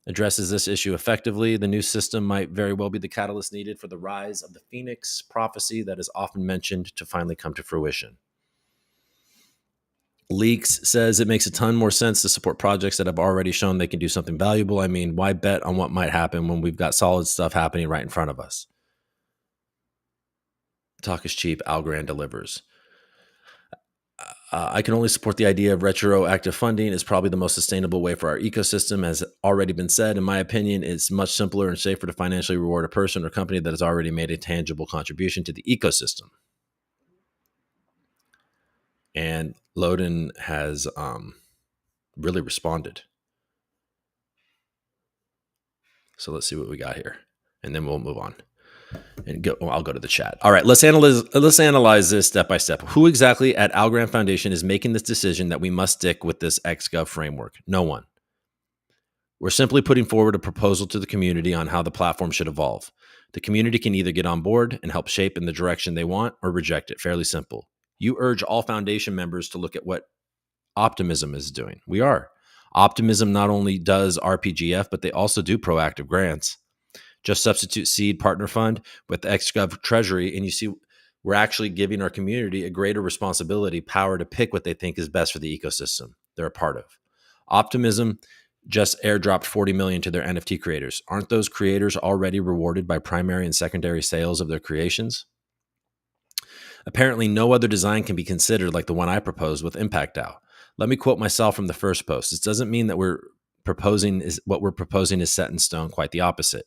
addresses this issue effectively. The new system might very well be the catalyst needed for the rise of the Phoenix prophecy that is often mentioned to finally come to fruition. Leaks says it makes a ton more sense to support projects that have already shown they can do something valuable. I mean, why bet on what might happen when we've got solid stuff happening right in front of us? Talk is cheap. Algorand delivers. I can only support the idea of retroactive funding is probably the most sustainable way for our ecosystem. As already been said, in my opinion, it's much simpler and safer to financially reward a person or company that has already made a tangible contribution to the ecosystem. And Loden has really responded. So let's see what we got here, and then we'll move on. And I'll go to the chat. All right, let's analyze this step by step. Who exactly at Algorand Foundation is making this decision that we must stick with this XGov framework? No one. We're simply putting forward a proposal to the community on how the platform should evolve. The community can either get on board and help shape in the direction they want or reject it. Fairly simple. You urge all foundation members to look at what Optimism is doing. We are. Optimism not only does RPGF, but they also do proactive grants. Just substitute seed partner fund with XGov treasury, and you see we're actually giving our community a greater responsibility, power to pick what they think is best for the ecosystem they're a part of. Optimism just airdropped 40 million to their NFT creators. Aren't those creators already rewarded by primary and secondary sales of their creations? Apparently, no other design can be considered like the one I proposed with Impact DAO. Let me quote myself from the first post. This doesn't mean that what we're proposing is set in stone. Quite the opposite.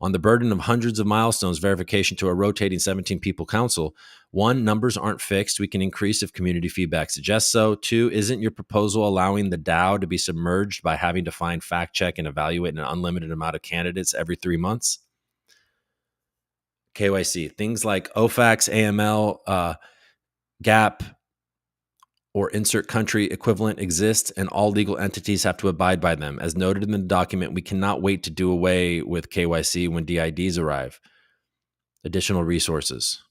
On the burden of hundreds of milestones, verification to a rotating 17 people council, 1, numbers aren't fixed. We can increase if community feedback suggests so. 2, isn't your proposal allowing the DAO to be submerged by having to find, fact check, and evaluate an unlimited amount of candidates every 3 months? KYC, things like OFAX, AML, GAP, or insert country equivalent exist, and all legal entities have to abide by them. As noted in the document, we cannot wait to do away with KYC when DIDs arrive. Additional resources.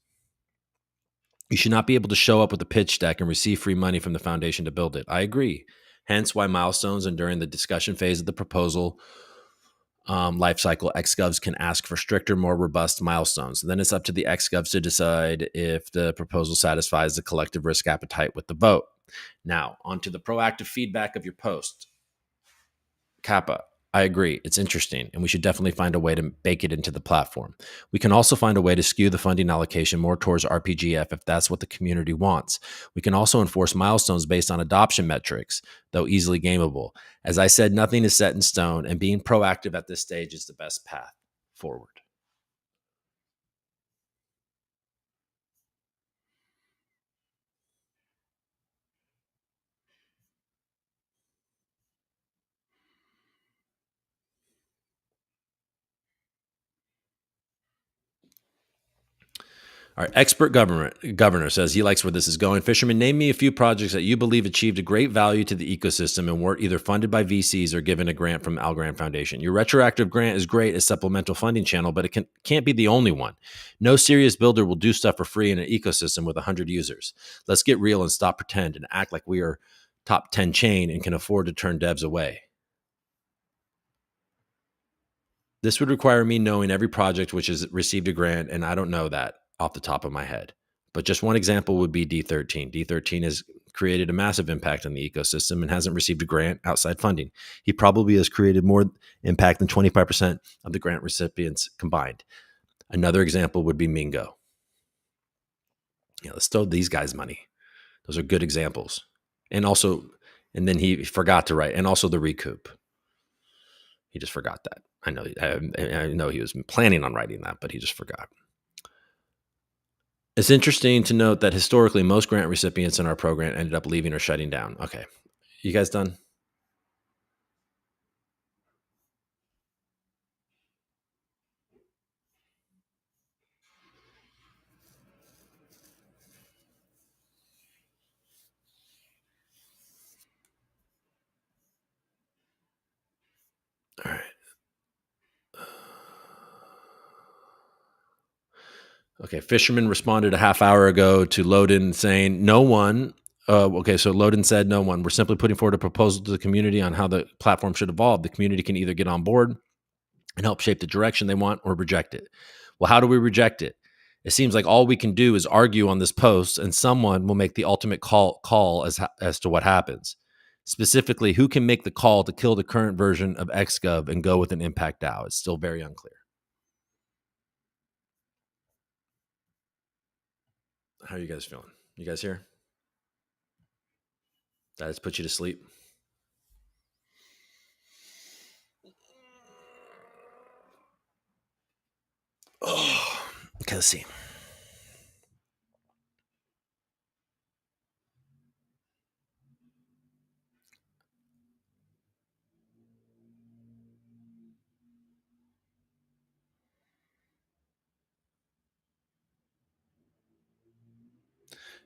You should not be able to show up with a pitch deck and receive free money from the foundation to build it. I agree. Hence why milestones and during the discussion phase of the proposal lifecycle, XGovs can ask for stricter, more robust milestones. Then it's up to the XGovs to decide if the proposal satisfies the collective risk appetite with the vote. Now, onto the proactive feedback of your post. Kappa, I agree. It's interesting, and we should definitely find a way to bake it into the platform. We can also find a way to skew the funding allocation more towards RPGF if that's what the community wants. We can also enforce milestones based on adoption metrics, though easily gameable. As I said, nothing is set in stone, and being proactive at this stage is the best path forward. All right, expert governor says he likes where this is going. Fisherman, name me a few projects that you believe achieved a great value to the ecosystem and were either funded by VCs or given a grant from Algorand Foundation. Your retroactive grant is great as supplemental funding channel, but it can't be the only one. No serious builder will do stuff for free in an ecosystem with 100 users. Let's get real and stop pretend and act like we are top 10 chain and can afford to turn devs away. This would require me knowing every project which has received a grant, and I don't know that off the top of my head. But just one example would be D13. D13 has created a massive impact on the ecosystem and hasn't received a grant outside funding. He probably has created more impact than 25% of the grant recipients combined. Another example would be Mingo. Yeah, let's throw these guys money. Those are good examples. And then he forgot to write, and also the ReCoop. He just forgot that. I know he was planning on writing that, but he just forgot. It's interesting to note that historically, most grant recipients in our program ended up leaving or shutting down. Okay. You guys done? All right. Okay. Fisherman responded a half hour ago to Loden saying, no one Okay, so Loden said no one. We're simply putting forward a proposal to the community on how the platform should evolve. The community can either get on board and help shape the direction they want or reject it. Well, how do we reject it? It seems like all we can do is argue on this post, and someone will make the ultimate call as to what happens. Specifically, who can make the call to kill the current version of XGov and go with an impact DAO? It's still very unclear. How are you guys feeling? You guys here? That has put you to sleep? Oh, okay, let's see.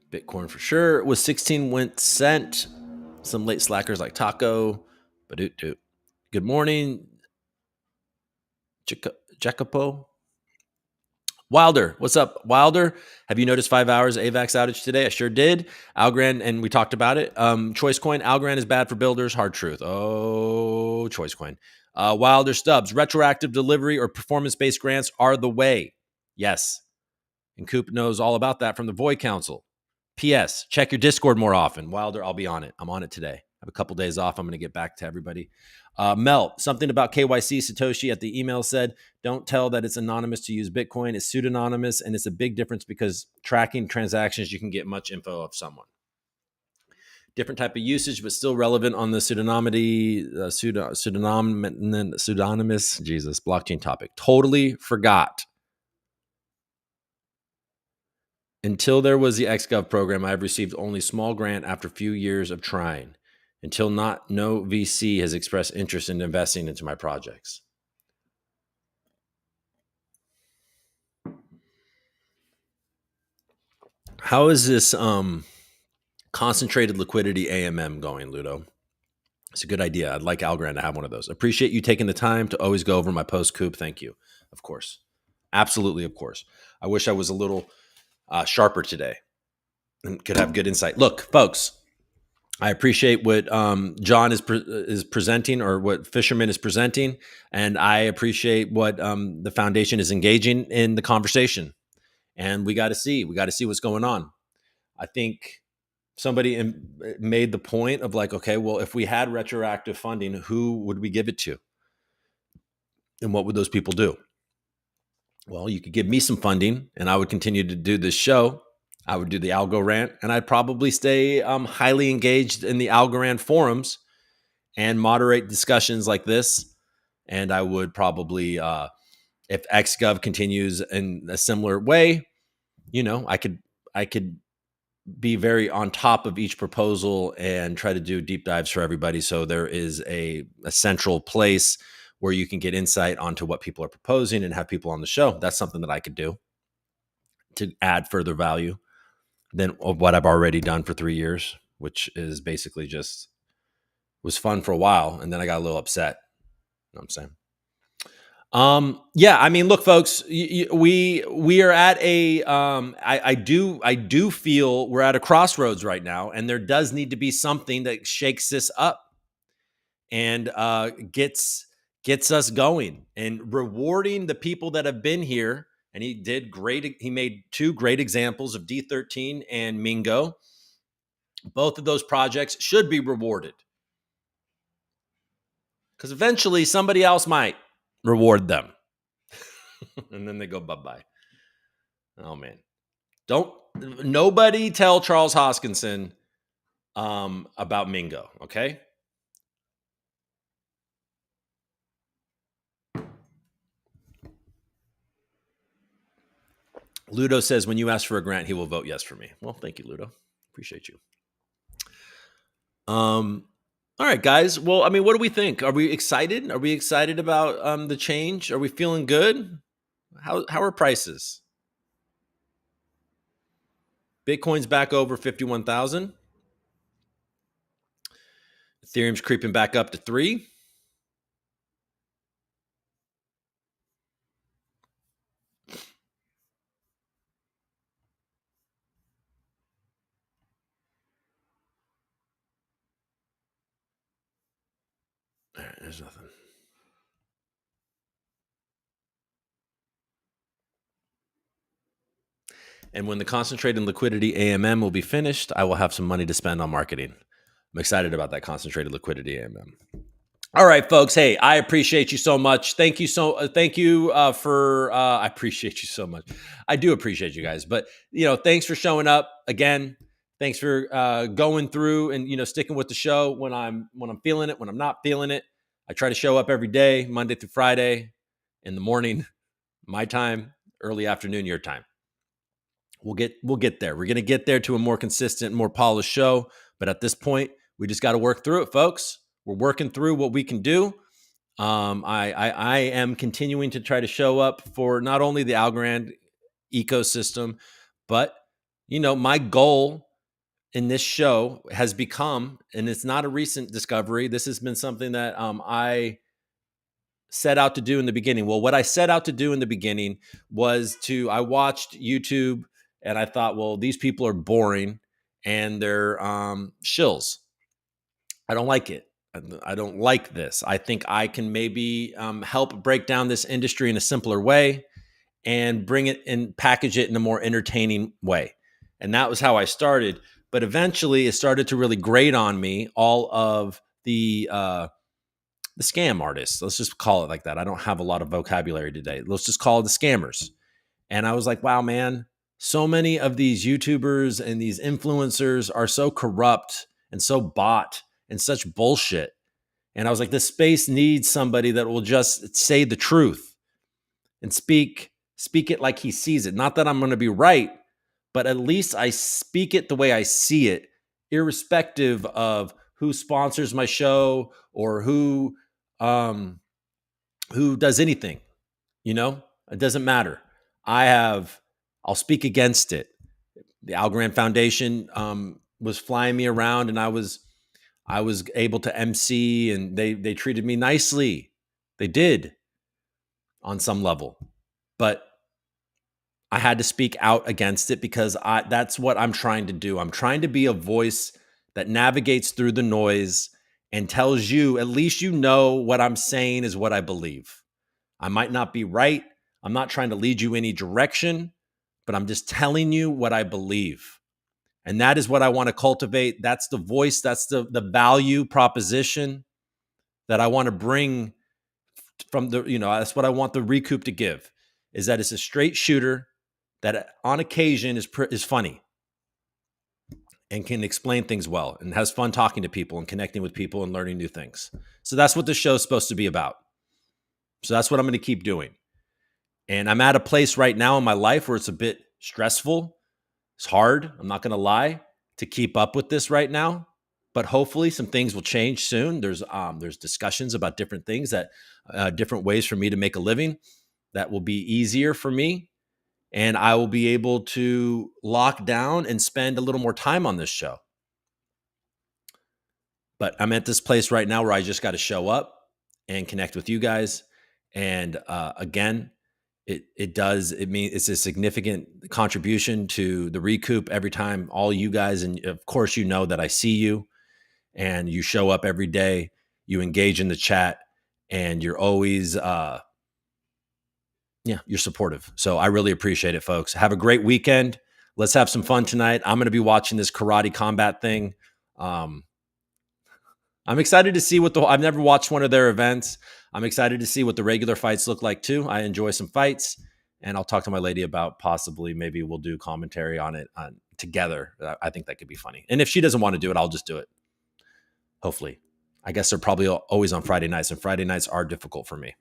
Bitcoin for sure was 16 cent. Some late slackers like Taco. Good morning, Jacopo. Wilder, what's up, Wilder? Have you noticed 5 hours AVAX outage today? I sure did. Algorand, and we talked about it. Choice coin, Algorand is bad for builders. Hard truth. Oh, choice coin. Wilder Stubbs, retroactive delivery or performance-based grants are the way. Yes. And Coop knows all about that from the Void Council. P.S. Check your Discord more often. Wilder, I'll be on it. I'm on it today. I have a couple days off. I'm going to get back to everybody. Mel, something about KYC. Satoshi at the email said, don't tell that it's anonymous to use Bitcoin. It's pseudonymous, and it's a big difference because tracking transactions, you can get much info of someone. Different type of usage, but still relevant on the pseudonymous, Jesus, blockchain topic. Totally forgot. Until there was the XGov program, I have received only small grant after a few years of trying. Until no VC has expressed interest in investing into my projects. How is this concentrated liquidity AMM going, Ludo? It's a good idea. I'd like Algorand to have one of those. Appreciate you taking the time to always go over my post, Coop. Thank you. Of course. Absolutely, of course. I wish I was a little sharper today and could have good insight. Look, folks, I appreciate what John is presenting, or what Fisherman is presenting, and I appreciate what the foundation is engaging in the conversation. And we got to see what's going on. I think somebody made the point of like, okay, well, if we had retroactive funding, who would we give it to, and what would those people do? Well, you could give me some funding, and I would continue to do this show. I would do the Algo rant, and I'd probably stay highly engaged in the Algorand forums and moderate discussions like this. And I would probably, if XGov continues in a similar way, I could be very on top of each proposal and try to do deep dives for everybody. So there is a central place where you can get insight onto what people are proposing and have people on the show. That's something that I could do to add further value than what I've already done for 3 years, which is basically just was fun for a while. And then I got a little upset. You know what I'm saying? Yeah, I mean, look, folks, we are at a I do feel we're at a crossroads right now, and there does need to be something that shakes this up and gets us going and rewarding the people that have been here. And he did great. He made 2 great examples of D13 and Mingo. Both of those projects should be rewarded because eventually somebody else might reward them. And then they go bye-bye. Oh, man. Nobody tell Charles Hoskinson about Mingo, okay? Ludo says, when you ask for a grant, he will vote yes for me. Well, thank you, Ludo. Appreciate you. All right, guys. Well, I mean, what do we think? Are we excited? Are we excited about the change? Are we feeling good? How are prices? Bitcoin's back over 51,000. Ethereum's creeping back up to 3. there's nothing. And when the concentrated liquidity AMM will be finished, I will have some money to spend on marketing. I'm excited about that concentrated liquidity AMM. All right, folks. Hey, I appreciate you so much. Thank you for. I appreciate you so much. I do appreciate you guys, but thanks for showing up again. Thanks for going through and sticking with the show when I'm feeling it, when I'm not feeling it. I try to show up every day, Monday through Friday, in the morning, my time, early afternoon, your time. We'll get there. We're gonna get there to a more consistent, more polished show. But at this point, we just got to work through it, folks. We're working through what we can do. I am continuing to try to show up for not only the Algorand ecosystem, but my goal in this show has become, and it's not a recent discovery. This has been something that I set out to do in the beginning. Well, what I set out to do in the beginning was I watched YouTube and I thought, well, these people are boring and they're shills. I don't like it. I don't like this. I think I can maybe help break down this industry in a simpler way and bring it and package it in a more entertaining way. And that was how I started. But eventually it started to really grate on me, all of the scam artists. Let's just call it like that. I don't have a lot of vocabulary today. Let's just call it the scammers. And I was like, wow, man, so many of these YouTubers and these influencers are so corrupt and so bought and such bullshit. And I was like, this space needs somebody that will just say the truth and speak it like he sees it. Not that I'm going to be right, but at least I speak it the way I see it, irrespective of who sponsors my show or who does anything. It doesn't matter. I'll speak against it. The Algorand Foundation was flying me around, and I was able to MC, and they treated me nicely. They did on some level, but I had to speak out against it because that's what I'm trying to do. I'm trying to be a voice that navigates through the noise and tells you, at least what I'm saying is what I believe. I might not be right. I'm not trying to lead you any direction, but I'm just telling you what I believe. And that is what I want to cultivate. That's the voice. That's the value proposition that I want to bring from that's what I want the ReCoop to give, is that it's a straight shooter that on occasion is funny and can explain things well and has fun talking to people and connecting with people and learning new things. So that's what this show is supposed to be about. So that's what I'm going to keep doing. And I'm at a place right now in my life where it's a bit stressful. It's hard, I'm not going to lie, to keep up with this right now. But hopefully some things will change soon. There's discussions about different things, that different ways for me to make a living that will be easier for me. And I will be able to lock down and spend a little more time on this show. But I'm at this place right now where I just got to show up and connect with you guys. And again, it's a significant contribution to the ReCoop every time all you guys, and of course, that I see you and you show up every day, you engage in the chat, and you're always, you're supportive. So I really appreciate it, folks. Have a great weekend. Let's have some fun tonight. I'm going to be watching this karate combat thing. I'm excited to see I've never watched one of their events. I'm excited to see what the regular fights look like too. I enjoy some fights, and I'll talk to my lady about possibly maybe we'll do commentary on it together. I think that could be funny. And if she doesn't want to do it, I'll just do it. Hopefully. I guess they're probably always on Friday nights, and Friday nights are difficult for me,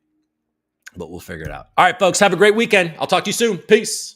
but we'll figure it out. All right, folks, have a great weekend. I'll talk to you soon. Peace.